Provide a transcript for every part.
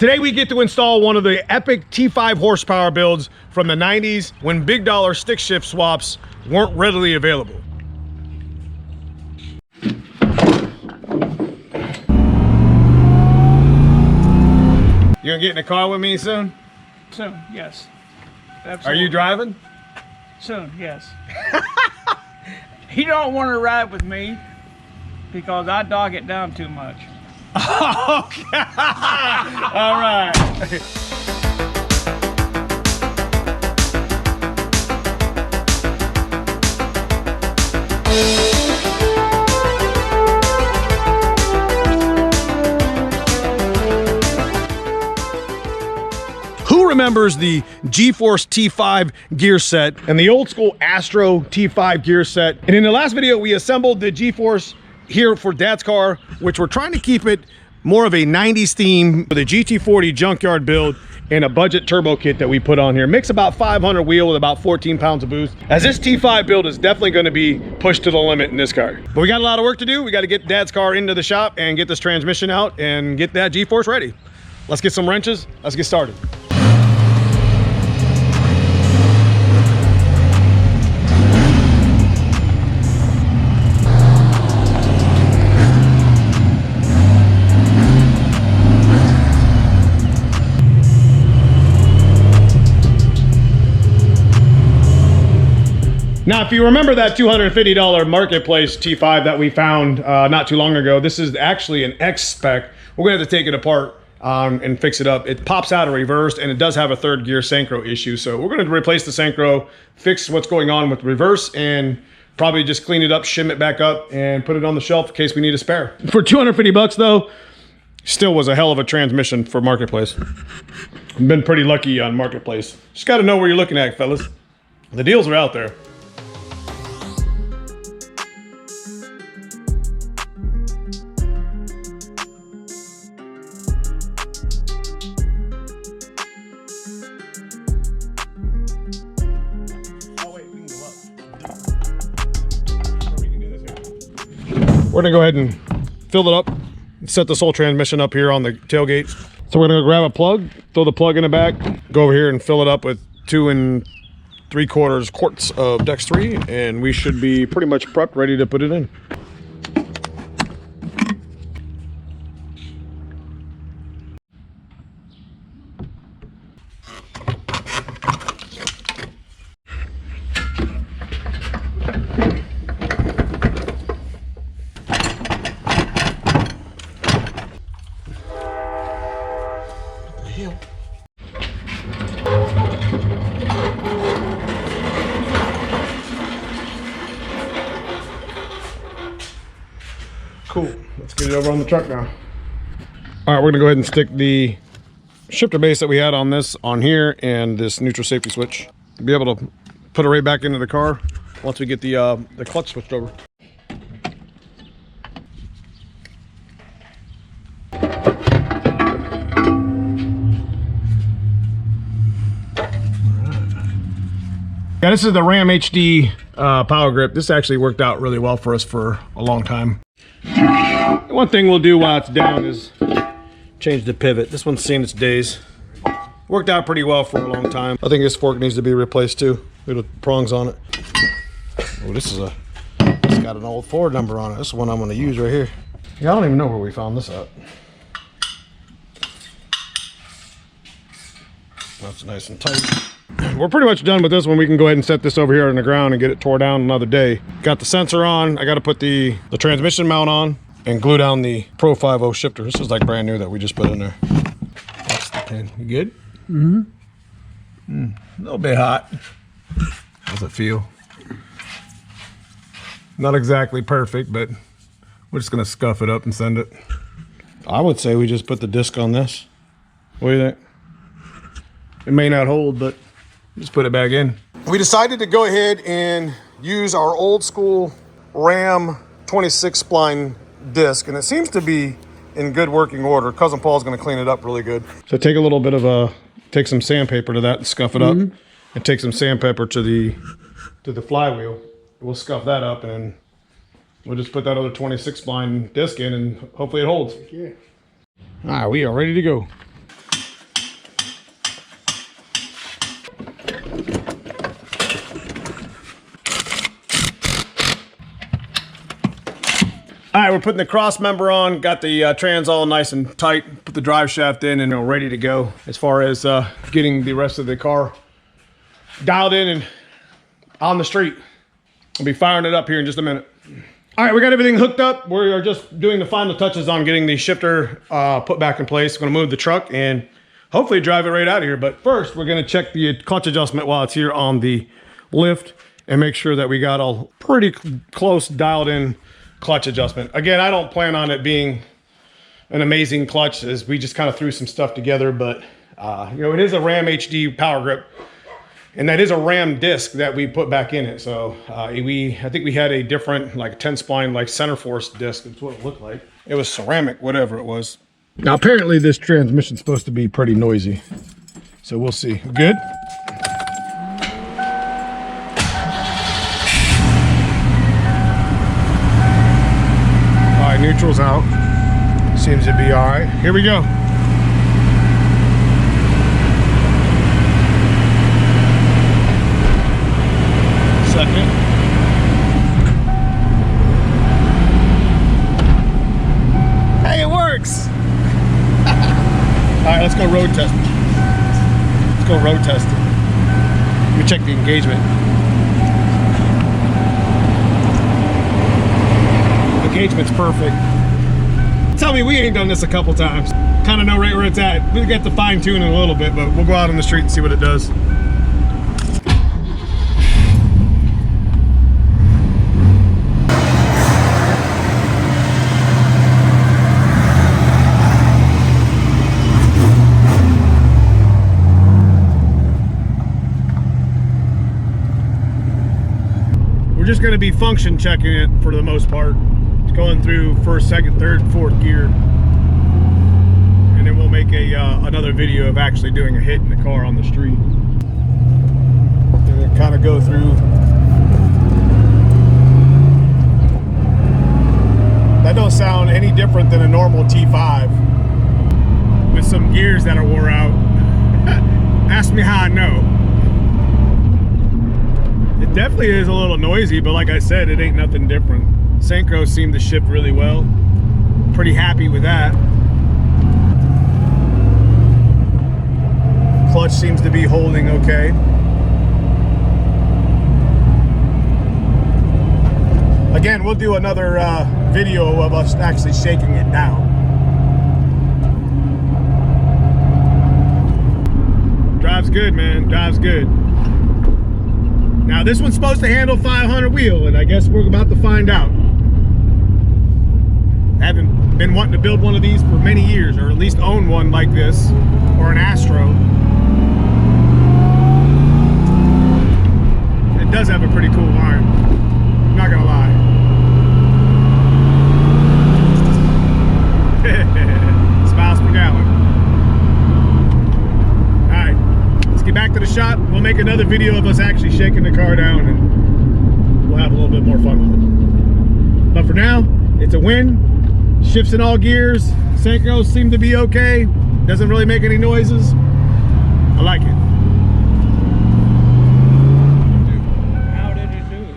Today we get to install one of the epic T5 horsepower builds from the 90s when big dollar stick shift swaps weren't readily available. You gonna get in the car with me soon? Soon, yes. Absolutely. Are you driving? Soon, yes. He don't want to ride with me because I dog it down too much. Okay. All right. Who remembers the G-Force T5 gear set and the old school Astro T5 gear set? And in the last video, we assembled the G-Force here for Dad's car, which we're trying to keep it more of a 90s theme with a GT40 junkyard build and a budget turbo kit that we put on here. Makes about 500 wheel with about 14 pounds of boost. As this T5 build is definitely going to be pushed to the limit in this car. But we got a lot of work to do. We got to get Dad's car into the shop and get this transmission out and get that G-Force ready. Let's get some wrenches. Let's get started. Now, if you remember that $250 marketplace T5 that we found not too long ago, this is actually an X spec. We're gonna have to take it apart and fix it up. It pops out of reverse and it does have a third gear synchro issue. So we're gonna replace the synchro, fix what's going on with reverse, and probably just clean it up, shim it back up, and put it on the shelf in case we need a spare. For 250 bucks though, still was a hell of a transmission for marketplace. I've been pretty lucky on marketplace. Just gotta know where you're looking at, fellas. The deals are out there. We're gonna go ahead and fill it up, set this whole transmission up here on the tailgate. So we're gonna go grab a plug, throw the plug in the back, go over here and fill it up with 2 3/4 quarts of Dex 3, and we should be pretty much prepped, ready to put it in. Cool, let's get it over on the truck now. All right, we're gonna go ahead and stick the shifter base that we had on this on here and this neutral safety switch. Be able to put it right back into the car once we get the clutch switched over. Yeah, this is the Ram HD power grip. This actually worked out really well for us for a long time. One thing we'll do while it's down is change the pivot. This one's seen its days. Worked out pretty well for a long time. I think this fork needs to be replaced too. Little prongs on it. Oh, it's got an old Ford number on it. This is one I'm gonna use right here. Yeah, I don't even know where we found this at. That's nice and tight. We're pretty much done with this one. We can go ahead and set this over here on the ground and get it tore down another day. Got the sensor on. I got to put the transmission mount on and glue down the Pro 5.0 shifter. This is like brand new that we just put in there. That's the pin. You good? Mm-hmm. A little bit hot. How's it feel? Not exactly perfect, but we're just going to scuff it up and send it. I would say we just put the disc on this. What do you think? It may not hold, but just put it back in. We decided to go ahead and use our old school Ram 26 spline disc, and it seems to be in good working order. Cousin Paul's gonna clean it up really good. So take a little bit of take some sandpaper to that and scuff it up, and take some sandpaper to the flywheel. We'll scuff that up, and we'll just put that other 26 spline disc in, and hopefully it holds. Yeah. All right, we are ready to go. we're putting the cross member on, got the trans all nice and tight, put the drive shaft in, and we're ready to go as far as getting the rest of the car dialed in and on the street. I'll be firing it up here in just a minute. All right, we got everything hooked up. We are just doing the final touches on getting the shifter put back in place. We're gonna move the truck and hopefully drive it right out of here. But first, we're gonna check the clutch adjustment while it's here on the lift and make sure that we got all pretty close dialed in clutch adjustment. Again, I don't plan on it being an amazing clutch, as we just kind of threw some stuff together, but you know, it is a Ram HD power grip. And that is a Ram disc that we put back in it. So I think we had a different, like 10 spline, like center force disc. That's what it looked like. It was ceramic, whatever it was. Now apparently this transmission's supposed to be pretty noisy. So we'll see. Good? All right, neutral's out. Seems to be all right. Here we go. Hey, it works. All right, let's go road test it. Let's go road test it. Let me check the engagement. Engagement's perfect. Tell me we ain't done this a couple times. Kind of know right where it's at. We got to fine tune it a little bit, but we'll go out on the street and see what it does. Just going to be function checking it for the most part. It's going through first, second, third, fourth gear, and then we'll make a another video of actually doing a hit in the car on the street. And then kind of go through. That don't sound any different than a normal T5 with some gears that are wore out. Ask me how I know. It definitely is a little noisy, but like I said, it ain't nothing different. Synchro seemed to shift really well. Pretty happy with that. Clutch seems to be holding okay. Again, we'll do another video of us actually shaking it down. Drives good, man. Drives good. Now this one's supposed to handle 500 wheel, and I guess we're about to find out. I haven't been wanting to build one of these for many years, or at least own one like this, or an Astro. It does have a pretty cool arm, I'm not gonna lie. Smiles per gallon. Back to the shop. We'll make another video of us actually shaking the car down, and we'll have a little bit more fun with it. But for now, it's a win. Shifts in all gears. Synchros seem to be okay. Doesn't really make any noises. I like it. How did it do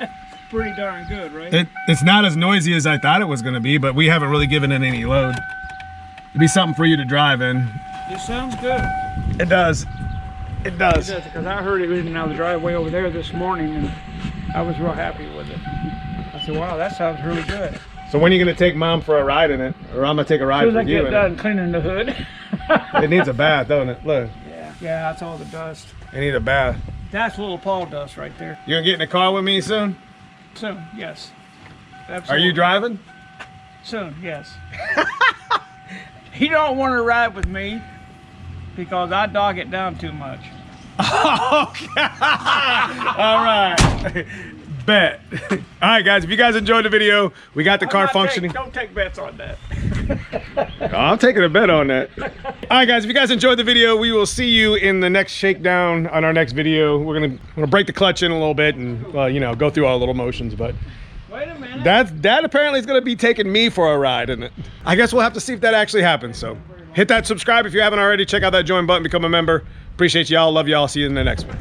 it? Pretty darn good, right? It's not as noisy as I thought it was going to be, but we haven't really given it any load. It'd be something for you to drive in. It sounds good. It does. It does. It does, because I heard it in the driveway over there this morning, and I was real happy with it. I said, wow, that sounds really good. So when are you going to take Mom for a ride in it? Or I'm going to take a ride for you in it? As soon as I get done cleaning the hood. It needs a bath, don't it? Look. Yeah, that's all the dust. It needs a bath. That's little Paul dust right there. You going to get in the car with me soon? Soon, yes. Absolutely. Are you driving? Soon, yes. He don't want to ride with me because I dog it down too much. Okay. All right. Bet. All right, guys. If you guys enjoyed the video, we got the car functioning. Don't take bets on that. I'm taking a bet on that. All right, guys. If you guys enjoyed the video, we will see you in the next shakedown on our next video. We're gonna break the clutch in a little bit and you know, go through our little motions, but. Wait a minute. That apparently is going to be taking me for a ride, isn't it? I guess we'll have to see if that actually happens. So hit that subscribe if you haven't already. Check out that join button, become a member. Appreciate y'all. Love y'all. See you in the next one.